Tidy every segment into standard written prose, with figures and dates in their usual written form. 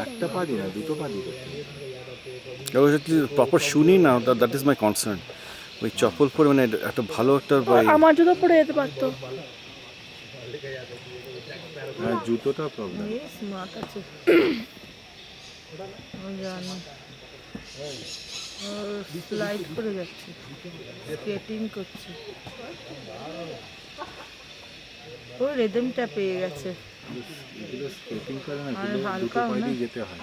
একটা পা দিই না, দুটো পা দিই। প্রপার শুনি না, দ্যাট ইজ মাই কনসার্ন। ওই চপ্পল পরে মানে একটা ভালো একটা আমার জুতো পরে যেতে পারতো। হ্যাঁ, জুতোটা প্রবলেম। স্মার্ট আছে, আমি জানি। স্লাইড করে যাচ্ছে, স্কেটিং করছে, ও রেদমটা পেয়ে গেছে। এগুলো স্কেটিং করে না, আর এগুলো দুটো হালকা পা না। দিয়ে যেতে হয়।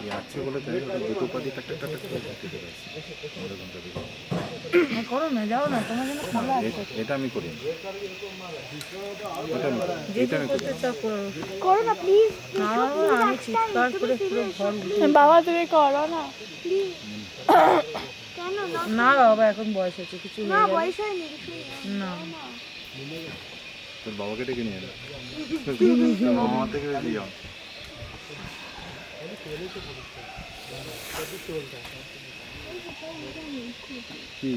এই আছে বলে তাই ওটা দুটো পা দিয়ে টাক টাক টাক টাক করে যেতে পারছি। ওরকমটা দিকে। করো না, যাও না, তোমার জন্য খোলা আছে। এটা আমি করি না। এটা আমি করি না। যে এটা আমি করি করতে না। চাও করো। করো না প্লিজ। না, আমি চিৎকার করে পুরো ঘর উঠিয়ে বাবা তুমি করো না প্লিজ। কেন না? না বাবা, এখন বয়স হয়েছে, কিছু না হয়ে যাবে। বয়স হয়নি কিছু না। না, তোর বাবাকে ডেকে নিয়ে এলো। মামা থেকে দিয়ে যাও। কি?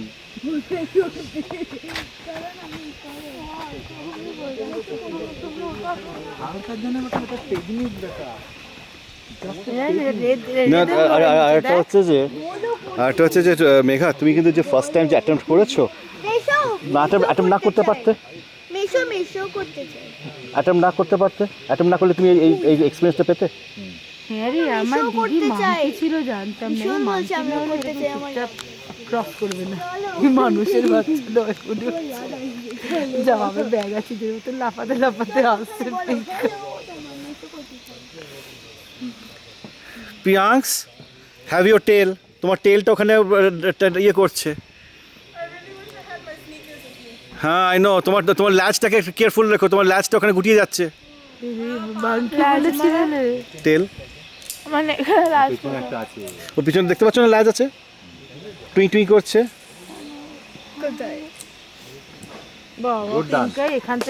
হালকার জন্য একটা টেকনিক দেখা। না। আরেকটা হচ্ছে যে মেঘা, তুমি কিন্তু যে ফার্স্ট টাইম যে অ্যাটেম্প্ট করেছো, মেশো না অ্যাটেম্প্ট না করতে পারতে, মেশো করতে চাই। অ্যাটেম্প্ট না করতে পারতে, অ্যাটেম্প্ট না করলে তুমি এই এই এক্সপিরিয়েন্সটা পেতে। হ্যাঁ রে, আমার এসব দিদি করতে চাই। মানতে ছিল, জানতাম না। ভীষণ বলছি আমিও করতে চাই। আমার ক্রস করবে না, মানুষের বাচ্চা নয় কোনো। জামাবে ব্যাগ আছে, যে মতো লাফাতে লাফাতে আসছে। প্রিয়াংস, হ্যাভ ইউর টেল। তোমার টেলটা ওখানে ইয়ে করছে। হ্যাঁ আই নো, তোমার ল্যাচটাকে কেয়ারফুল রেখো, তোমার ল্যাচটা ওখানে গুটিয়ে যাচ্ছে। টেল মানে পেছনে একটা আছে। ওর পিছনে দেখতে পাচ্ছ না, ল্যাচ আছে, টুই টুই করছে। বাবা, Good done. এখান থেকে